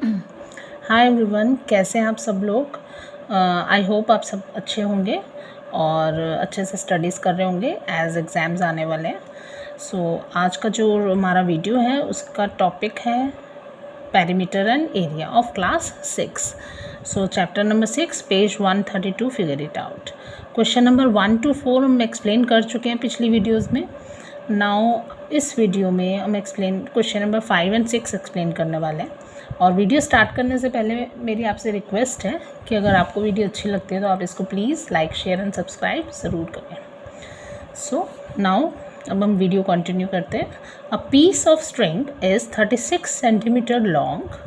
Hi everyone, कैसे हैं आप सब लोग। आई होप आप सब अच्छे होंगे और अच्छे से स्टडीज़ कर रहे होंगे एज एग्ज़ाम्स आने वाले हैं। आज का जो हमारा वीडियो है उसका टॉपिक है perimeter and area of class 6। Chapter number 6 page 132 figure it out. Question number 1 to 4 हम एक्सप्लेन कर चुके हैं पिछली वीडियोज़ में। नाउ इस वीडियो में हम क्वेश्चन नंबर 5 and 6 एक्सप्लेन करने वाले हैं। और वीडियो स्टार्ट करने से पहले मेरी आपसे रिक्वेस्ट है कि अगर आपको वीडियो अच्छी लगती है तो आप इसको please like, share and subscribe ज़रूर करें। नाउ अब हम वीडियो कंटिन्यू करते हैं। A piece of string is 36 centimetre long.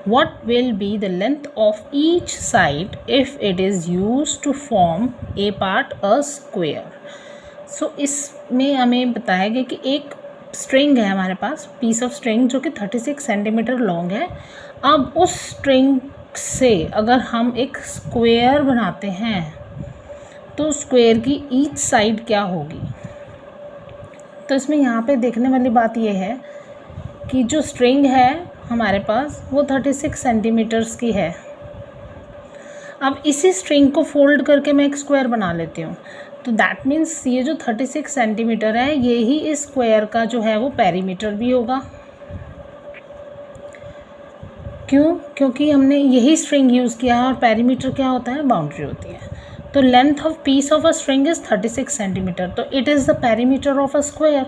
What will be the length of each side if it is used to form a part a square? इसमें हमें बताया गया कि एक स्ट्रिंग है हमारे पास, पीस ऑफ स्ट्रिंग जो कि 36 सेंटीमीटर लॉन्ग है। अब उस स्ट्रिंग से अगर हम एक स्क्वायर बनाते हैं तो स्क्वायर की ईच साइड क्या होगी। तो इसमें यहाँ पे देखने वाली बात यह है कि जो स्ट्रिंग है हमारे पास वो 36 सेंटीमीटर्स की है। अब इसी स्ट्रिंग को फोल्ड करके मैं एक स्क्वायर बना लेती हूँ, तो दैट मीन्स ये जो 36 सेंटीमीटर है ये ही इस स्क्वायर का जो है वो पेरीमीटर भी होगा। क्योंकि हमने यही स्ट्रिंग यूज़ किया है और पेरीमीटर क्या होता है, बाउंड्री होती है। तो length of piece of a string is 36 centimetre, तो it is the perimeter of a square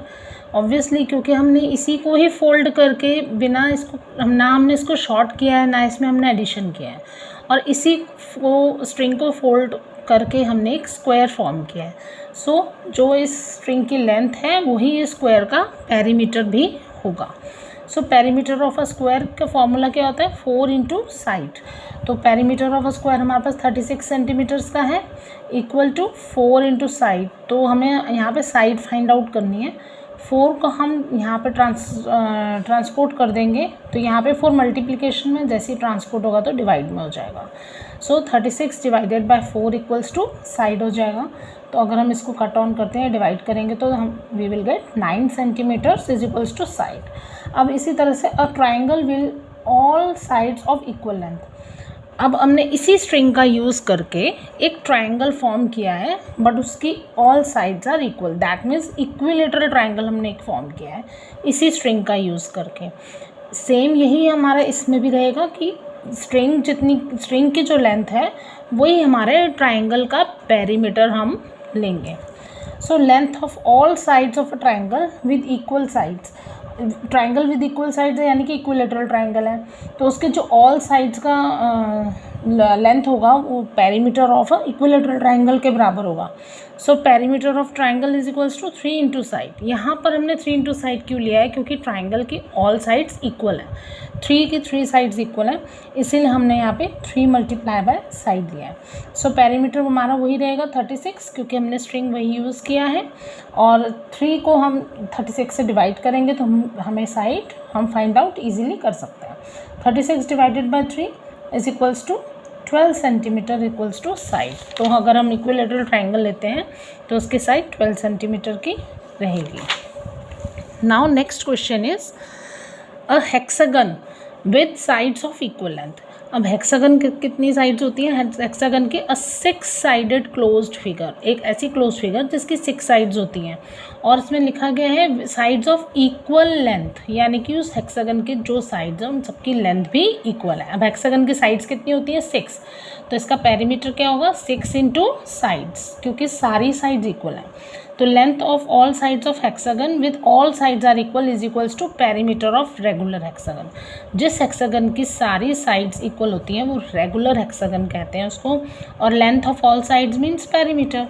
obviously, क्योंकि हमने इसी को ही फोल्ड करके बिना इसको ना हमने इसको शॉर्ट किया है ना इसमें हमने एडिशन किया है, और इसी को स्ट्रिंग को फोल्ड करके हमने एक स्क्वायर फॉर्म किया है। जो इस स्ट्रिंग की लेंथ है वही इस स्क्वायर का पेरीमीटर भी होगा। पेरीमीटर ऑफ अ स्क्वायर का फॉर्मूला क्या होता है, 4 इंटू साइड। तो पेरीमीटर ऑफ अ स्क्वायर हमारे पास 36 सेंटीमीटर्स का है, इक्वल टू 4 इंटू साइड। तो हमें यहाँ पे साइड फाइंड आउट करनी है। 4 को हम यहाँ पे ट्रांसपोर्ट कर देंगे, तो यहाँ पे 4 मल्टीप्लिकेशन में जैसे ही ट्रांसपोर्ट होगा तो डिवाइड में हो जाएगा। 36 divided by 4 equals to side हो जाएगा। तो अगर हम इसको कट ऑन करते हैं, डिवाइड करेंगे तो we will get 9 centimetres is equals to side. अब इसी तरह से a triangle will all sides of equal length. अब हमने इसी स्ट्रिंग का यूज़ करके एक ट्राइंगल फॉर्म किया है, बट उसकी all sides are equal, that means equilateral triangle हमने एक फॉर्म किया है इसी स्ट्रिंग का यूज़ करके। सेम यही हमारा इसमें भी रहेगा कि स्ट्रिंग की जो लेंथ है वही हमारे ट्राइंगल का पेरीमीटर हम लेंगे। Length of all sides of a triangle with equal sides, triangle with equal sides है यानी कि इक्विलेटरल ट्राइंगल है, तो उसके जो ऑल साइड्स का लेंथ होगा वो perimeter of a equilateral triangle के बराबर होगा। Perimeter of triangle is equals to 3 into side. यहाँ पर हमने 3 इंटू साइड क्यों लिया है, क्योंकि ट्राइंगल की ऑल साइड्स इक्वल है, 3 की 3 साइड्स इक्वल है, इसीलिए हमने यहाँ पे 3 मल्टीप्लाई बाय साइड लिया है। पेरीमीटर हमारा वही रहेगा 36, क्योंकि हमने स्ट्रिंग वही यूज़ किया है, और 3 को हम 36 से डिवाइड करेंगे तो हमें साइड हम फाइंड आउट ईजिली कर सकते हैं। 36 divided by 3 is equals to 12 centimetre equals to side. तो अगर हम इक्विलेटरल ट्राइंगल लेते हैं तो उसकी साइड 12 सेंटीमीटर की रहेगी। Now next question is a hexagon with sides of equal length. अब हेक्सागन कितनी साइड्स होती हैं, हेक्सागन की 6 साइडेड क्लोज्ड फिगर, एक ऐसी क्लोज्ड फिगर जिसकी 6 साइड्स होती हैं, और इसमें लिखा गया है साइड्स ऑफ इक्वल लेंथ, यानी कि उस हेक्सागन के जो साइड्स हैं उन सबकी लेंथ भी इक्वल है। अब हेक्सागन की साइड्स कितनी होती हैं, 6, तो इसका पेरीमीटर क्या होगा, 6 इंटू साइड्स, क्योंकि सारी साइड्स इक्वल हैं। तो length of all sides of hexagon with all sides are equal is equals to perimeter of regular hexagon. जिस हेक्सागन की सारी साइड्स इक्वल होती हैं वो रेगुलर हेक्सागन कहते हैं उसको, और length of all sides means perimeter.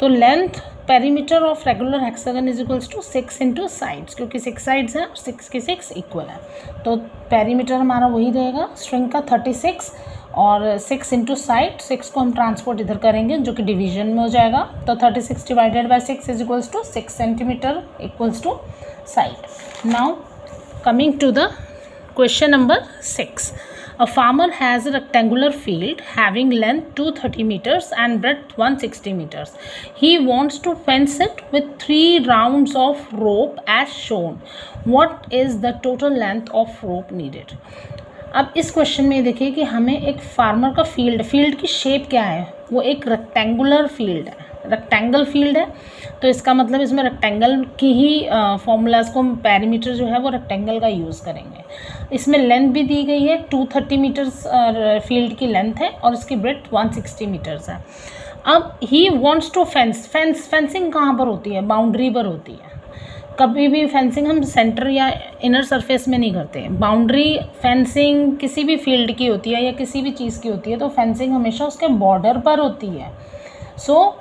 तो length perimeter of regular hexagon is equals to 6 into sides, क्योंकि 6 साइड्स हैं और 6 की 6 इक्वल है। तो पेरीमीटर हमारा वही रहेगा स्ट्रिंग का 36, और 6 इंटू साइड, 6 को हम ट्रांसपोर्ट इधर करेंगे जो कि डिवीजन में हो जाएगा। तो 36 divided by 6 is equals to 6 centimetre equals to side. Now coming to the question number 6। A farmer has a rectangular field having length 230 meters and breadth 160 meters. He wants to fence it with 3 rounds of rope as shown. What is the total length of rope needed? अब इस question में देखिए कि हमें एक farmer का field की shape क्या है, वो एक रेक्टेंगुलर फील्ड है, रेक्टेंगल फील्ड है। तो इसका मतलब इसमें रेक्टेंगल की ही फॉर्मूलाज को, पेरीमीटर जो है वो रेक्टेंगल का यूज़ करेंगे। इसमें लेंथ भी दी गई है, 230 मीटर्स फील्ड की लेंथ है और इसकी ब्रेड्थ 160 मीटर्स है। अब ही वॉन्ट्स टू फेंसिंग कहाँ पर होती है, बाउंड्री पर होती है। कभी भी फेंसिंग हम सेंटर या इनर सरफेस में नहीं करते हैं। बाउंड्री फेंसिंग किसी भी फील्ड की होती है या किसी भी चीज़ की होती है, तो फेंसिंग हमेशा उसके बॉर्डर पर होती है। सो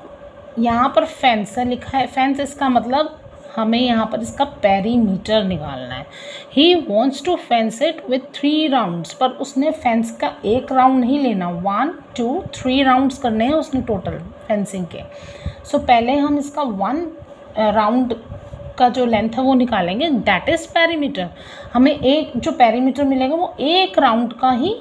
यहाँ पर फेंस लिखा है, फेंस इसका मतलब हमें यहाँ पर इसका पेरीमीटर निकालना है। He wants to fence it with 3 rounds, पर उसने फेंस का एक राउंड नहीं लेना, 1 2 3 राउंड्स करने हैं उसने टोटल फेंसिंग के। सो पहले हम इसका 1 राउंड का जो लेंथ है वो निकालेंगे, दैट इज़ पेरीमीटर। हमें एक जो पेरीमीटर मिलेगा वो एक राउंड का ही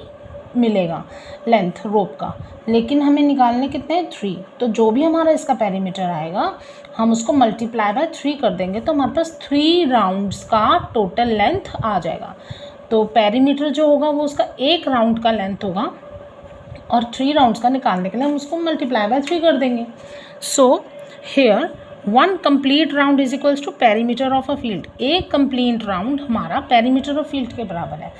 मिलेगा लेंथ रोप का, लेकिन हमें निकालने कितने हैं, 3। तो जो भी हमारा इसका पेरीमीटर आएगा हम उसको मल्टीप्लाई बाय 3 कर देंगे, तो हमारे पास 3 राउंड्स का टोटल लेंथ आ जाएगा। तो पेरीमीटर जो होगा वो उसका एक राउंड का लेंथ होगा और 3 राउंड्स का निकालने के लिए हम उसको मल्टीप्लाई बाय 3 कर देंगे। So here 1 complete round is equals to perimeter of a field. एक कंप्लीट राउंड हमारा पेरीमीटर ऑफ फील्ड के बराबर है।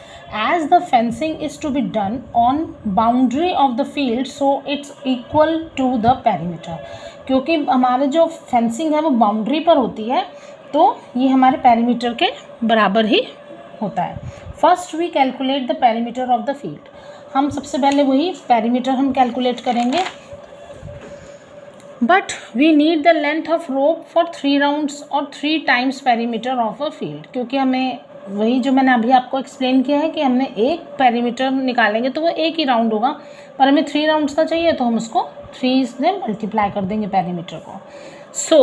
As the fencing is to be done on boundary of the field, so it's equal to the perimeter. क्योंकि हमारे जो fencing है वो बाउंड्री पर होती है, तो ये हमारे पेरीमीटर के बराबर ही होता है। First we calculate the perimeter of the field. हम सबसे पहले वही पेरीमीटर हम कैलकुलेट करेंगे। But we need the length of rope for 3 rounds और 3 times perimeter of a field, क्योंकि हमें वही जो मैंने अभी आपको एक्सप्लेन किया है कि हमने एक पेरीमीटर निकालेंगे तो वो एक ही राउंड होगा, पर हमें 3 राउंड्स का चाहिए तो हम उसको 3 से मल्टीप्लाई कर देंगे पेरीमीटर को। So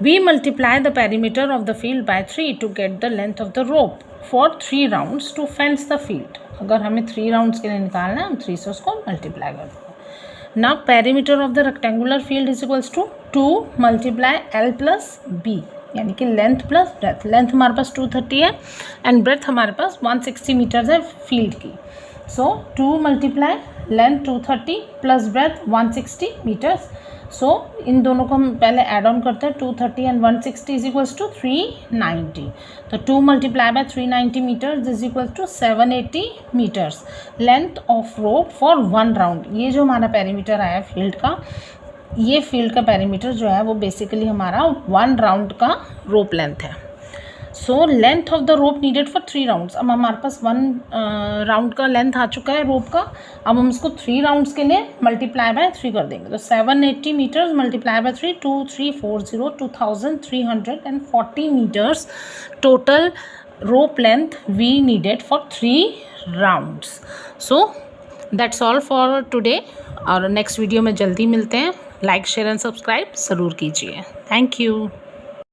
we multiply the perimeter of the field by 3 to get the length of the rope for 3 rounds to fence the field. अगर हमें 3 राउंड्स के लिए निकालना है हम 3 से उसको मल्टीप्लाई कर देंगे। Now perimeter of the rectangular field is equals to 2 multiply L plus B, यानी कि लेंथ प्लस ब्रेथ। लेंथ हमारे पास 230 है एंड ब्रेथ हमारे पास 160 मीटर्स है फील्ड की। So 2 multiply length 230 plus breadth 160 metres. So इन दोनों को हम पहले ऐड ऑन करते हैं, 230 एंड 160 इज इक्वल्स टू 390। तो 2 multiply by 390 metres is equals to 780 metres length of rope for 1 round. ये जो हमारा पेरीमीटर आया फील्ड का, ये फील्ड का पेरीमीटर जो है वो बेसिकली हमारा 1 राउंड का रोप लेंथ है। So length of the rope needed for 3 rounds. अब हमारे पास 1 राउंड का लेंथ आ चुका है रोप का। अब हम इसको 3 राउंड्स के लिए मल्टीप्लाई बाय 3 कर देंगे, तो 780 metres multiply by 3 2340 2340 metres total rope length we needed for 3 rounds. So that's all for today, और नेक्स्ट वीडियो में जल्दी मिलते हैं। लाइक शेयर एंड सब्सक्राइब ज़रूर कीजिए। Thank you.